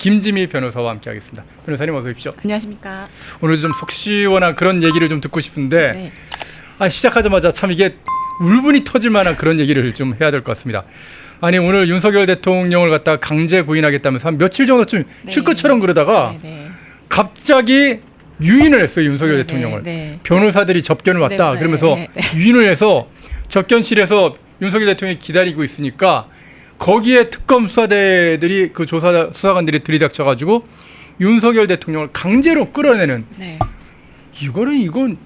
김지미 변호사와 함께하겠습니다. 변호사님 어서 오십시오. 안녕하십니까. 오늘 좀 속 시원한 그런 얘기를 좀 듣고 싶은데 네. 시작하자마자 참 이게 울분이 터질 만한 그런 얘기를 좀 해야 될 것 같습니다. 아니 오늘 윤석열 대통령을 갖다가 강제 구인하겠다면서 한 며칠 정도쯤 쉴 것처럼 그러다가 갑자기 유인을 했어요. 윤석열 대통령을. 변호사들이 접견을 왔다 그러면서 유인을 해서 접견실에서 윤석열 대통령이 기다리고 있으니까 거기에 특검 수사대들이 그 수사관들이 들이닥쳐가지고 윤석열 대통령을 강제로 끌어내는 이건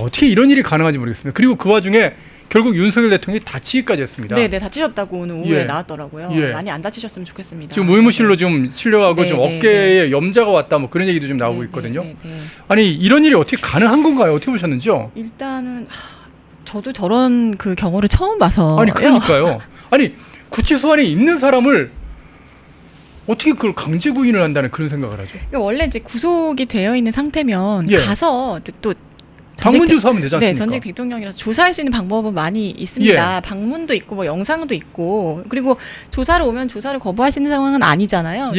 어떻게 이런 일이 가능한지 모르겠습니다. 그리고 그 와중에 결국 윤석열 대통령이 다치기까지 했습니다. 네, 다치셨다고 오늘 오후에 나왔더라고요. 예. 많이 안 다치셨으면 좋겠습니다. 지금 의무실로 좀 실려가고 좀 어깨에 염자가 왔다 뭐 그런 얘기도 좀 나오고 있거든요. 아니 이런 일이 어떻게 가능한 건가요? 어떻게 보셨는지요? 일단은 저도 저런 그 경우를 처음 봐서. 아니 그러니까요. 아니 구치소안에 있는 사람을 어떻게 그걸 강제 구인을 한다는 그런 생각을 하죠? 그러니까 원래 이제 구속이 되어 있는 상태면 가서 또 방문 조사하면 되지 않습니까? 네, 전직 대통령이라서 조사할 수 있는 방법은 많이 있습니다. 방문도 있고 뭐 영상도 있고 그리고 조사를 오면 조사를 거부하시는 상황은 아니잖아요.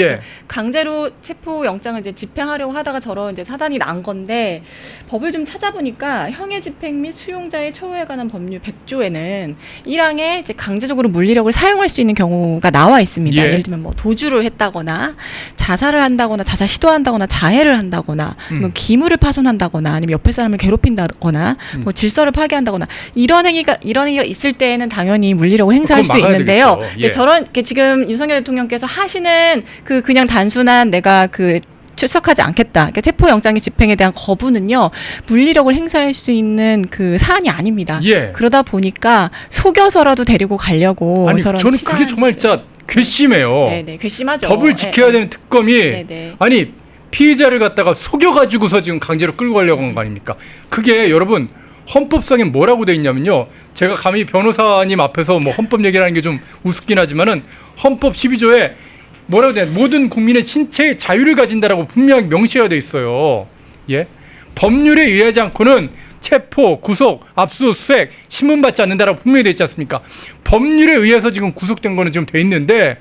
강제로 체포 영장을 이제 집행하려고 하다가 저런 이제 사단이 난 건데 법을 좀 찾아보니까 형의 집행 및 수용자의 처우에 관한 법률 100조에는 1항에 이제 강제적으로 물리력을 사용할 수 있는 경우가 나와 있습니다. 예를 들면 뭐 도주를 했다거나 자살을 한다거나 자살 시도한다거나 자해를 한다거나 뭐 기물을 파손한다거나 아니면 옆에 사람을 괴롭힌다거나 뭐 질서를 파괴한다거나 이런 행위가 있을 때에는 당연히 물리력을 행사할 수 있는데요. 저런 지금 윤석열 대통령께서 하시는 그냥 단순한 내가 출석하지 않겠다. 그러니까 체포영장의 집행에 대한 거부는요. 물리력을 행사할 수 있는 그 사안이 아닙니다. 그러다 보니까 속여서라도 데리고 가려고 저는 그게 정말 진짜 괘씸해요. 네, 괘씸하죠. 법을 지켜야 되는 특검이 아니 피의자를 갖다가 속여가지고서 지금 강제로 끌고 가려고 한 거 아닙니까? 그게 여러분 헌법상에 뭐라고 돼 있냐면요. 제가 감히 변호사님 앞에서 뭐 헌법 얘기라는 게 좀 우습긴 하지만은 헌법 12조에 뭐라고 돼? 모든 국민의 신체의 자유를 가진다라고 분명히 명시가 돼 있어요. 법률에 의하지 않고는 체포, 구속, 압수수색, 신문받지 않는다라고 분명히 돼 있지 않습니까? 법률에 의해서 지금 구속된 거는 지금 돼 있는데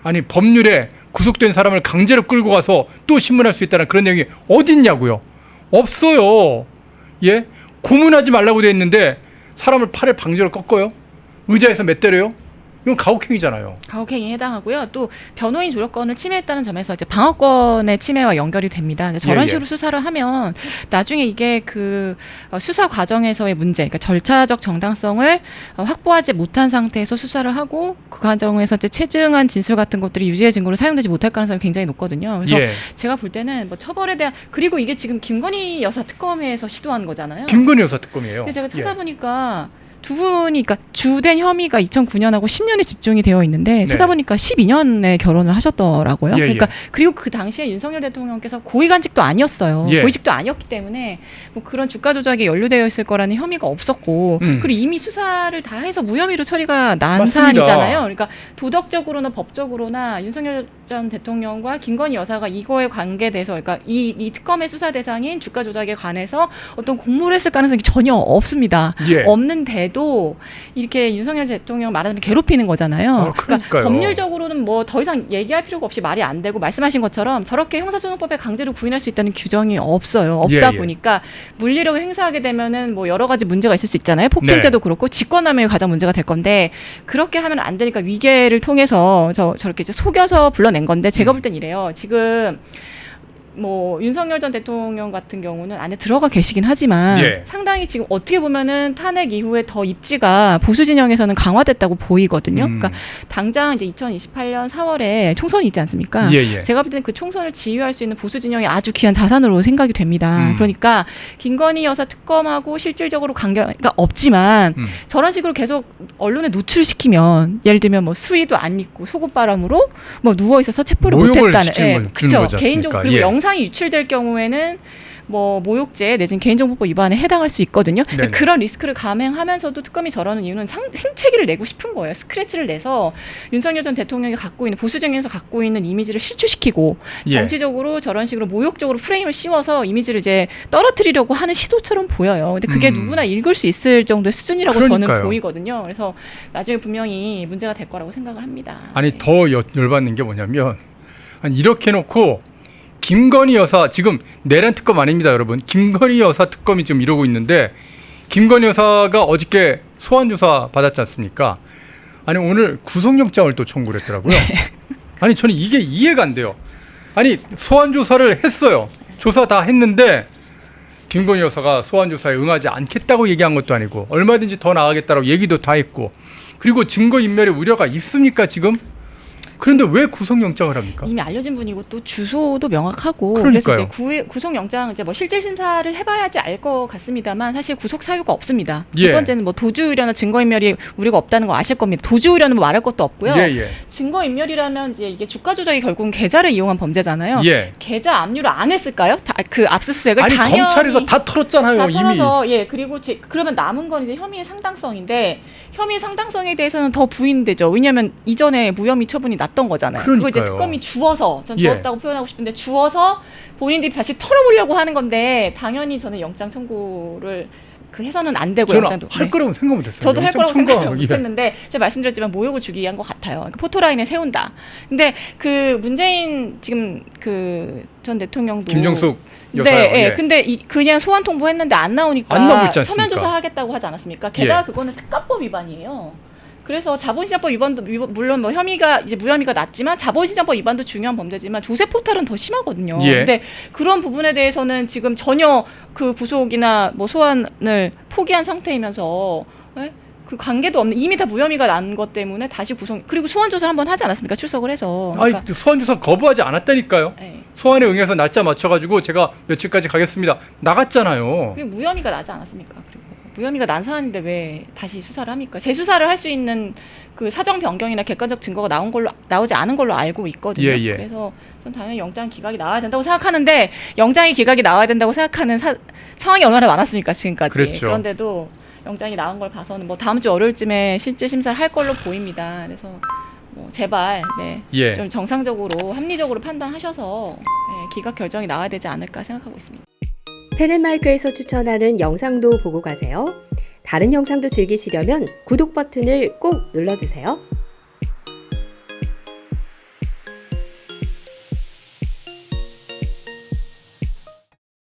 아니 법률에 구속된 사람을 강제로 끌고 가서 또 신문할 수 있다는 그런 내용이 어디 있냐고요? 없어요. 고문하지 말라고 돼 있는데 사람을 팔을 방지로 꺾어요? 의자에서 몇 때려요? 이건 가혹행위잖아요. 가혹행위에 해당하고요. 또 변호인 조력권을 침해했다는 점에서 이제 방어권의 침해와 연결이 됩니다. 저런 식으로 수사를 하면 나중에 이게 수사 과정에서의 문제, 그러니까 절차적 정당성을 확보하지 못한 상태에서 수사를 하고 그 과정에서 이제 체증한 진술 같은 것들이 유죄의 증거로 사용되지 못할 가능성이 굉장히 높거든요. 그래서 제가 볼 때는 뭐 처벌에 대한 그리고 이게 지금 김건희 여사 특검에서 시도한 거잖아요. 김건희 여사 특검이에요. 근데 제가 찾아보니까 두 분이 그러니까 주된 혐의가 2009년하고 10년에 집중이 되어 있는데 찾아보니까 12년에 결혼을 하셨더라고요. 그러니까 그리고 그 당시에 윤석열 대통령께서 고위간직도 아니었어요. 고위직도 아니었기 때문에 뭐 그런 주가 조작에 연루되어 있을 거라는 혐의가 없었고 그리고 이미 수사를 다 해서 무혐의로 처리가 난 사안이잖아요. 그러니까 도덕적으로나 법적으로나 윤석열 전 대통령과 김건희 여사가 이거에 관계돼서 그러니까 이 특검의 수사 대상인 주가 조작에 관해서 어떤 공모를 했을 가능성이 전혀 없습니다. 없는데도 이렇게 윤석열 대통령 말하자면 괴롭히는 거잖아요. 그러니까 법률적으로는 뭐 더 이상 얘기할 필요가 없이 말이 안 되고 말씀하신 것처럼 저렇게 형사소송법에 강제로 구인할 수 있다는 규정이 없어요. 없다 보니까 물리력을 행사하게 되면은 뭐 여러 가지 문제가 있을 수 있잖아요. 폭행죄도 그렇고 직권남용이 가장 문제가 될 건데 그렇게 하면 안 되니까 위계를 통해서 저렇게 이제 속여서 불러낸 건데 제가 볼 땐 이래요. 지금 뭐 윤석열 전 대통령 같은 경우는 안에 들어가 계시긴 하지만 상당히 지금 어떻게 보면은 탄핵 이후에 더 입지가 보수 진영에서는 강화됐다고 보이거든요. 그러니까 당장 이제 2028년 4월에 총선이 있지 않습니까? 제가 볼 때는 그 총선을 지휘할 수 있는 보수 진영이 아주 귀한 자산으로 생각이 됩니다. 그러니까 김건희 여사 특검하고 실질적으로 관계가 없지만 저런 식으로 계속 언론에 노출시키면 예를 들면 뭐 수의도 안 입고 속옷바람으로 뭐 누워 있어서 체포를 못했다는, 그렇죠. 개인적으로 그리고 영상이 유출될 경우에는 뭐 모욕죄 내지는 개인정보법 위반에 해당할 수 있거든요. 그런 리스크를 감행하면서도 특검이 저러는 이유는 생채기를 내고 싶은 거예요. 스크래치를 내서 윤석열 전 대통령이 갖고 있는 보수 정에서 갖고 있는 이미지를 실추시키고 정치적으로 저런 식으로 모욕적으로 프레임을 씌워서 이미지를 이제 떨어뜨리려고 하는 시도처럼 보여요. 근데 그게 누구나 읽을 수 있을 정도의 수준이라고 저는 보이거든요. 그래서 나중에 분명히 문제가 될 거라고 생각을 합니다. 아니 더 열받는 게 뭐냐면 아니 이렇게 해놓고 김건희 여사 지금 내란 특검 아닙니다, 여러분. 김건희 여사 특검이 지금 이러고 있는데 김건희 여사가 어저께 소환 조사 받았지 않습니까? 아니 오늘 구속영장을 또 청구를 했더라고요. 아니 저는 이게 이해가 안 돼요. 아니 소환 조사를 했어요. 조사 다 했는데 김건희 여사가 소환 조사에 응하지 않겠다고 얘기한 것도 아니고 얼마든지 더 나가겠다고 얘기도 다 했고 그리고 증거인멸의 우려가 있습니까 지금? 그런데 왜 구속영장을 합니까? 이미 알려진 분이고 또 주소도 명확하고 그러니까요. 그래서 이제 구속영장 이제 뭐 실질 심사를 해봐야지 알 것 같습니다만 사실 구속 사유가 없습니다. 첫 번째는 뭐 도주우려나 증거인멸이 우리가 없다는 거 아실 겁니다. 도주우려는 뭐 말할 것도 없고요. 증거인멸이라면 이제 이게 주가 조작이 결국은 계좌를 이용한 범죄잖아요. 계좌 압류를 안 했을까요? 그 압수수색을 아니 당연히 검찰에서 다 털었잖아요. 다 털어서, 이미. 그리고 그러면 남은 건 이제 혐의의 상당성인데 혐의의 상당성에 대해서는 더 부인되죠. 왜냐하면 이전에 무혐의 처분이 났던 거잖아요. 그러니까요. 그거 이제 특검이 주어서 전 주었다고 표현하고 싶은데 주어서 본인들이 다시 털어보려고 하는 건데 당연히 저는 영장 청구를 해서는 안 되고 저는 영장도 할 거라고 생각 못했어요. 저도 할 거라고 생각 예. 못했는데 제가 말씀드렸지만 모욕을 주기 위한 것 같아요. 그러니까 포토라인에 세운다. 근데 그 문재인 지금 그 전 대통령도 김정숙 여사요. 네, 근데 그냥 소환 통보했는데 안 나오니까 안 나오고 있지 않습니까? 서면 조사하겠다고 하지 않았습니까? 게다가 그거는 특가법 위반이에요. 그래서 자본시장법 위반도 물론 뭐 혐의가 이제 무혐의가 낮지만 자본시장법 위반도 중요한 범죄지만 조세 포탈은 더 심하거든요. 근데 그런 부분에 대해서는 지금 전혀 그 구속이나 뭐 소환을 포기한 상태이면서 그 관계도 없는 이미 다 무혐의가 난 것 때문에 다시 구속 그리고 소환 조사를 한번 하지 않았습니까? 출석을 해서. 그러니까. 아니 소환 조사 거부하지 않았다니까요. 소환에 응해서 날짜 맞춰가지고 제가 며칠까지 가겠습니다. 나갔잖아요. 그리고 무혐의가 나지 않았습니까? 그리고 무혐의가 난 사안인데 왜 다시 수사를 합니까? 재수사를 할 수 있는 그 사정 변경이나 객관적 증거가 나오지 않은 걸로 알고 있거든요. 그래서 전 당연히 영장 기각이 나와야 된다고 생각하는데 영장이 기각이 나와야 된다고 생각하는 상황이 얼마나 많았습니까 지금까지. 그랬죠. 그런데도 영장이 나온 걸 봐서는 뭐 다음 주 월요일쯤에 실질 심사를 할 걸로 보입니다. 그래서 뭐 제발 좀 정상적으로 합리적으로 판단하셔서 기각 결정이 나와야 되지 않을까 생각하고 있습니다. 펜앤마이크에서 추천하는 영상도 보고 가세요. 다른 영상도 즐기시려면 구독 버튼을 꼭 눌러주세요.